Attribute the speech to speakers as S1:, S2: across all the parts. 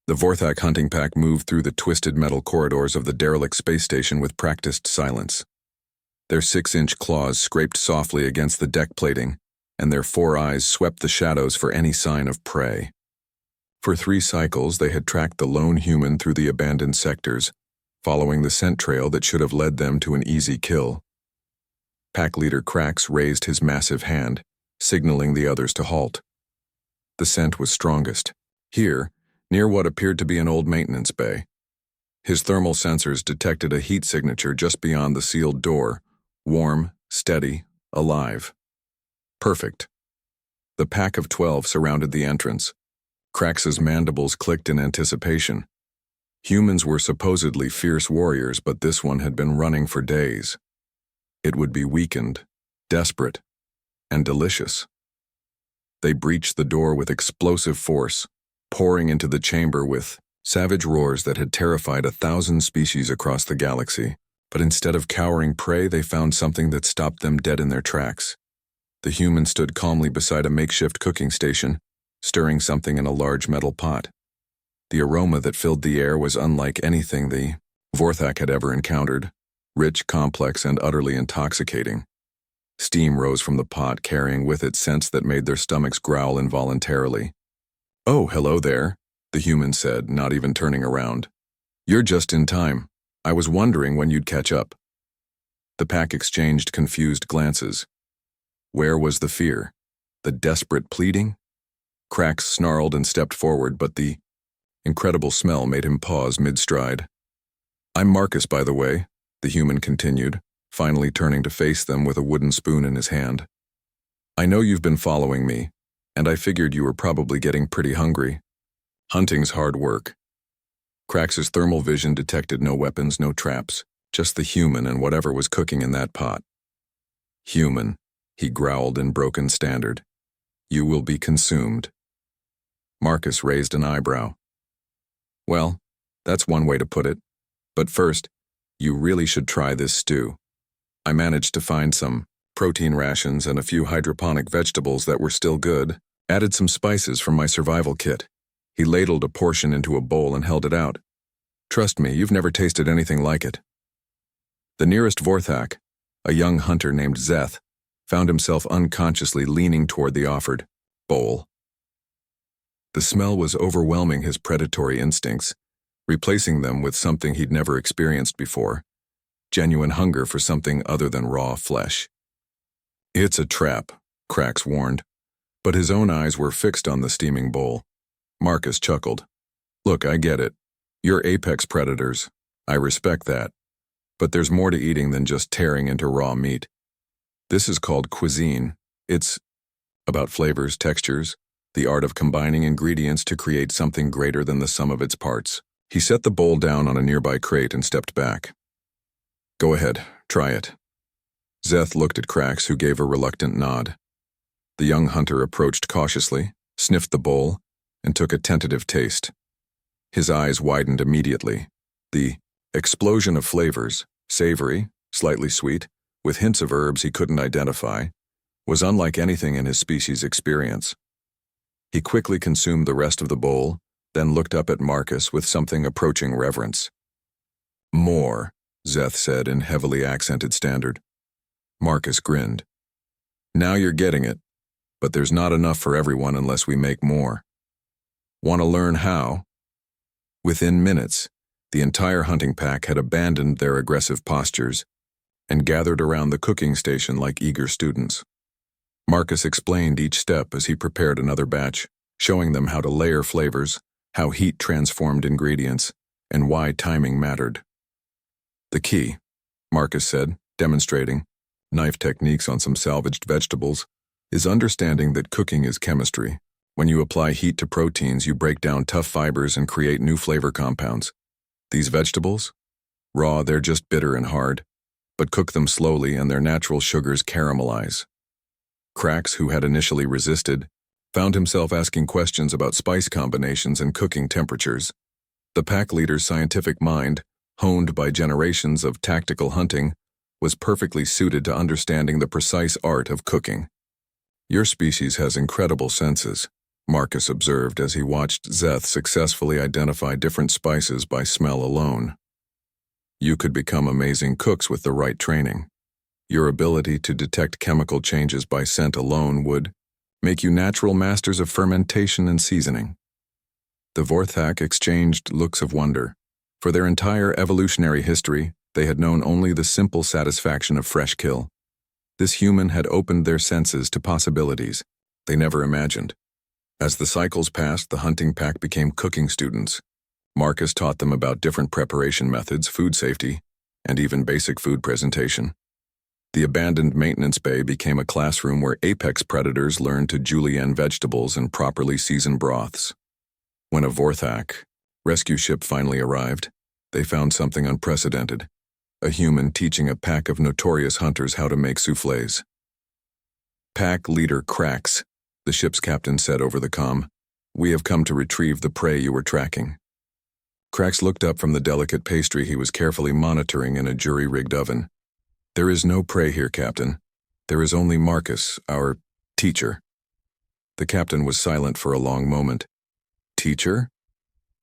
S1: The Vorthak hunting pack moved through the twisted metal corridors of the derelict space station with practiced silence. Their 6-inch claws scraped softly against the deck plating, and their 4 eyes swept the shadows for any sign of prey. For 3 cycles, they had tracked the lone human through the abandoned sectors, following the scent trail that should have led them to an easy kill. Pack leader Krax raised his massive hand, signaling the others to halt. The scent was strongest, here, near what appeared to be an old maintenance bay. His thermal sensors detected a heat signature just beyond the sealed door, warm, steady, alive. Perfect. The pack of 12 surrounded the entrance. Krax's mandibles clicked in anticipation. Humans were supposedly fierce warriors, but this one had been running for days. It would be weakened, desperate, and delicious. They breached the door with explosive force, pouring into the chamber with savage roars that had terrified 1,000 species across the galaxy. But instead of cowering prey, they found something that stopped them dead in their tracks. The human stood calmly beside a makeshift cooking station, stirring something in a large metal pot. The aroma that filled the air was unlike anything the Vorthak had ever encountered, rich, complex, and utterly intoxicating. Steam rose from the pot, carrying with it scents that made their stomachs growl involuntarily. "Oh, hello there," the human said, not even turning around. "You're just in time. I was wondering when you'd catch up." The pack exchanged confused glances. Where was the fear? The desperate pleading? Krax snarled and stepped forward, but the incredible smell made him pause mid-stride. "I'm Marcus, by the way," the human continued, finally turning to face them with a wooden spoon in his hand. "I know you've been following me, and I figured you were probably getting pretty hungry. Hunting's hard work." Krax's thermal vision detected no weapons, no traps, just the human and whatever was cooking in that pot. "Human," he growled in broken standard. "You will be consumed." Marcus raised an eyebrow. "Well, that's one way to put it. But first, you really should try this stew. I managed to find some protein rations and a few hydroponic vegetables that were still good, added some spices from my survival kit." He ladled a portion into a bowl and held it out. "Trust me, you've never tasted anything like it." The nearest Vorthak, a young hunter named Zeth, found himself unconsciously leaning toward the offered bowl. The smell was overwhelming his predatory instincts, replacing them with something he'd never experienced before, genuine hunger for something other than raw flesh. "It's a trap," Krax warned, but his own eyes were fixed on the steaming bowl. Marcus chuckled. "Look, I get it. You're apex predators. I respect that. But there's more to eating than just tearing into raw meat. This is called cuisine. It's about flavors, textures, the art of combining ingredients to create something greater than the sum of its parts." He set the bowl down on a nearby crate and stepped back. "Go ahead, try it." Zeth looked at Krax, who gave a reluctant nod. The young hunter approached cautiously, sniffed the bowl, and took a tentative taste. His eyes widened immediately. The explosion of flavors, savory, slightly sweet, with hints of herbs he couldn't identify, was unlike anything in his species' experience. He quickly consumed the rest of the bowl, then looked up at Marcus with something approaching reverence. "More," Zeth said in heavily accented standard. Marcus grinned. "Now you're getting it, but there's not enough for everyone unless we make more. Want to learn how?" Within minutes, the entire hunting pack had abandoned their aggressive postures and gathered around the cooking station like eager students. Marcus explained each step as he prepared another batch, showing them how to layer flavors, how heat transformed ingredients, and why timing mattered. "The key," Marcus said, demonstrating knife techniques on some salvaged vegetables, "is understanding that cooking is chemistry. When you apply heat to proteins, you break down tough fibers and create new flavor compounds. These vegetables? Raw, they're just bitter and hard, but cook them slowly and their natural sugars caramelize." Krax, who had initially resisted, found himself asking questions about spice combinations and cooking temperatures. The pack leader's scientific mind, honed by generations of tactical hunting, was perfectly suited to understanding the precise art of cooking. "Your species has incredible senses," Marcus observed as he watched Zeth successfully identify different spices by smell alone. You could become amazing cooks with the right training. Your ability to detect chemical changes by scent alone would make you natural masters of fermentation and seasoning. The Vorthak exchanged looks of wonder. For their entire evolutionary history, they had known only the simple satisfaction of fresh kill. This human had opened their senses to possibilities they never imagined. As the cycles passed, the hunting pack became cooking students. Marcus taught them about different preparation methods, food safety, and even basic food presentation. The abandoned maintenance bay became a classroom where apex predators learned to julienne vegetables and properly season broths. When a Vorthak rescue ship finally arrived, they found something unprecedented: a human teaching a pack of notorious hunters how to make soufflés. "Pack leader Krax," the ship's captain said over the comm. "We have come to retrieve the prey you were tracking." Krax looked up from the delicate pastry he was carefully monitoring in a jury-rigged oven. "There is no prey here, Captain. There is only Marcus, our teacher." The captain was silent for a long moment. "Teacher?"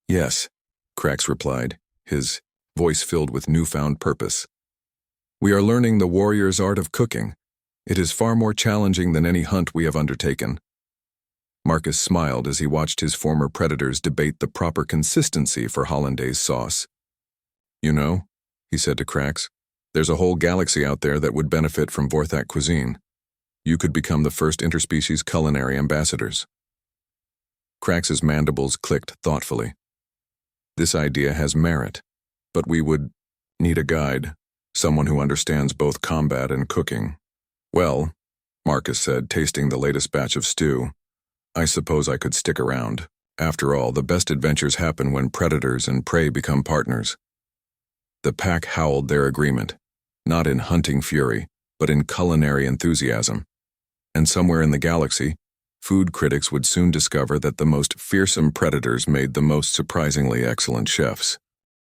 S1: "Yes," Krax replied, his voice filled with newfound purpose. "We are learning the warrior's art of cooking. It is far more challenging than any hunt we have undertaken." Marcus smiled as he watched his former predators debate the proper consistency for hollandaise sauce. "You know," he said to Krax, "there's a whole galaxy out there that would benefit from Vorthak cuisine. You could become the first interspecies culinary ambassadors." Krax's mandibles clicked thoughtfully. "This idea has merit, but we would need a guide, someone who understands both combat and cooking." "Well," Marcus said, tasting the latest batch of stew, "I suppose I could stick around. After all, the best adventures happen when predators and prey become partners." The pack howled their agreement, not in hunting fury, but in culinary enthusiasm. And somewhere in the galaxy, food critics would soon discover that the most fearsome predators made the most surprisingly excellent chefs.